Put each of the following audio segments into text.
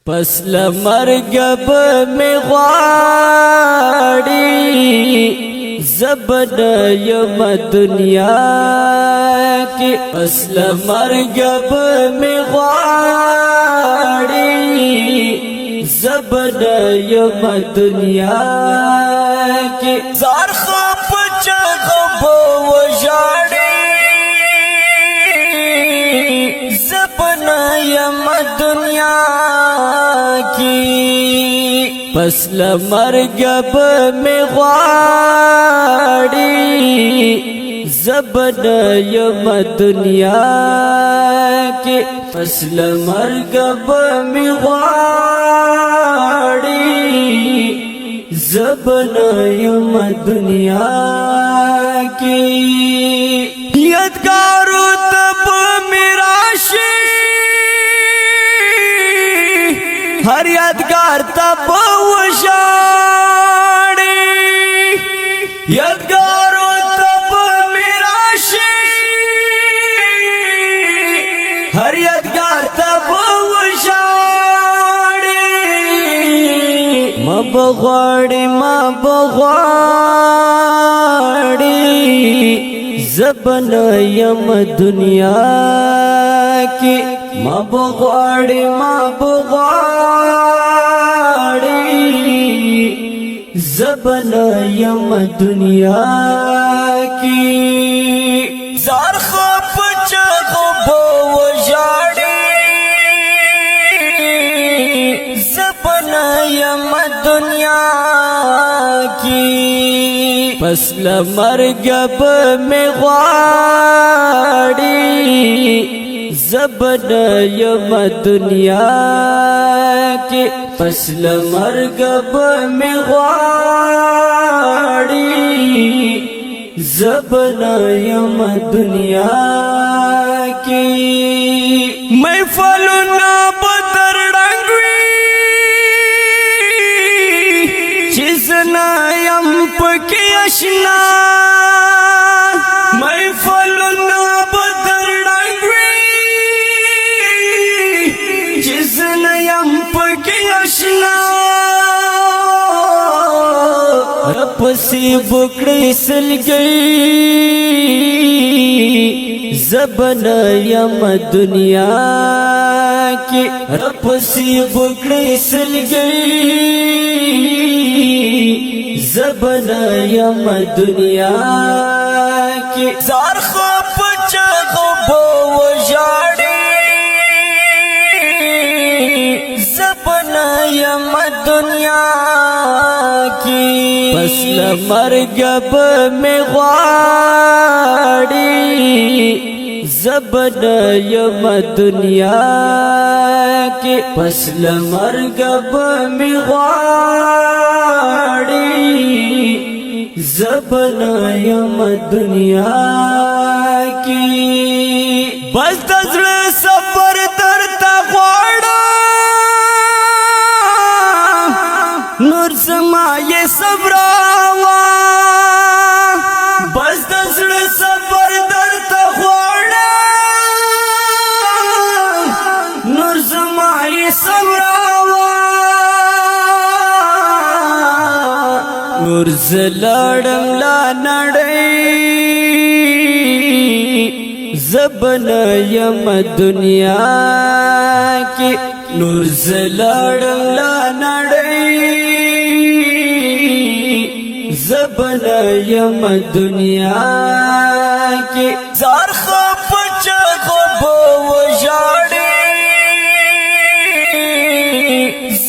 پس لمرگ می غواړي زبن یم دنیا کی پس لمرگ می غواړي زبن یم دنیا کی زار خپ چغب وژاړي زبن یم دنیا پس لمرگ می غواړي زبن یم دنیا کی پس لمرگ می غواړي زبن یم دنیا کی یادګارو تب میراشی ہر یادگار تب وشاڑی یادگارو تب میراشی ہر یادگار تب وشاڑی ما بغواڑی زبن یم دنیا کی ما بغواړي زبن یم دنیا کی زار خپ چغب وژاړي زبن یم دنیا کی پس لمرگ می غواړي زبن یم دنیا کی پس لمرگ می غواړي زبن یم دنیا کی محفلنا بدر ډنګوي چیز نه یم پکې آشنا محفلنا بدر پسی بکڑی سلگئی زبن یم دنیا کی پسی بکڑی سلگئی زبن یم دنیا کی زار خپ چغب وژاړي زبن یم دنیا کی پس لمرگ می غواړي زبن یم دنیا کی پس لمرگ می غواړي زبن یم دنیا کی بس د زړه صبر درته غواړم نور زما یہ صبراوا بس د زړه صبر درته غواړم نور زما یہ صبراوا نور زلاړم لا نړۍ زبن یم دنیا کی نور زلاړم لا نړۍ زبن یم دنیا کی زار خپ چغب وژاړي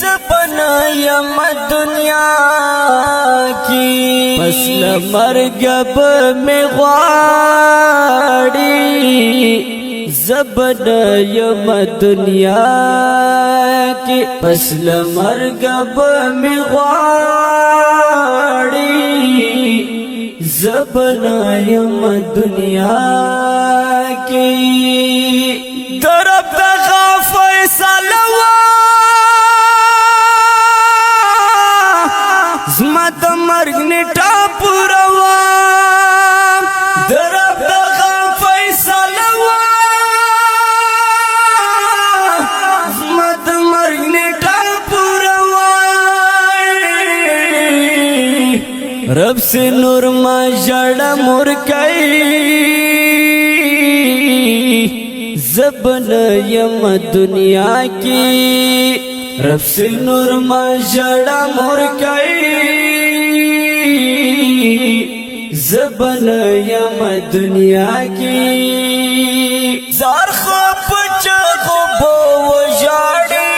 زبن یم دنیا کی پس لمرگ می غواړي زبن یم دنیا کی پس لمرگ می غواړي زبن یم دنیا کی درب دغه فیصله زما د مرګ نیټه پوروا درب دغه فیصله زما د مرګ نیټه رب سے نور ما جڑا مور کئی زبن یم دنیا کی رب سے نور ما جڑا مور کئی زبن یم دنیا کی زار خواب چاگو بو جاڑی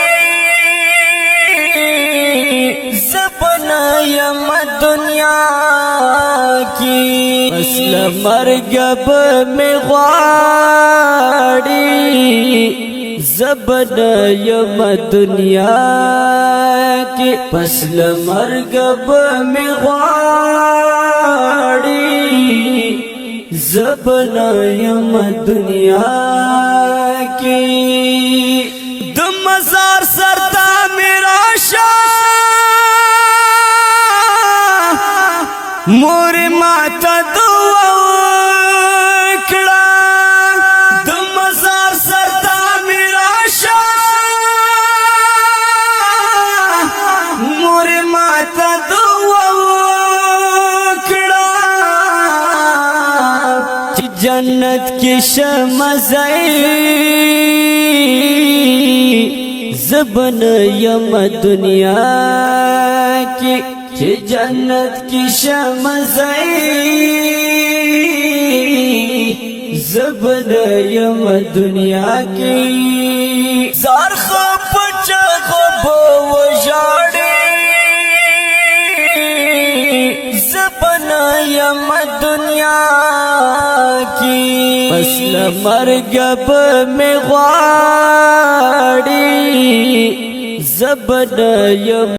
زبن یم دنیا کی مثل مرگب میں غاڑی زبن یم دنیا کی مثل مرگب میں غاڑی زبن یم دنیا کی دم مزار سرتا میرا شاہ مور ماتا دعا کڑا دم مزار سرتا میرا شاہ مور ماتا دعا جنت کی شمزائی زبن یم دنیا کی جنت کی شمزائی زبن یم دنیا کی زار خواب چاگو بو جاڑی زبن یم دنیا کی مثل مرگب میں غاڑی زبن یم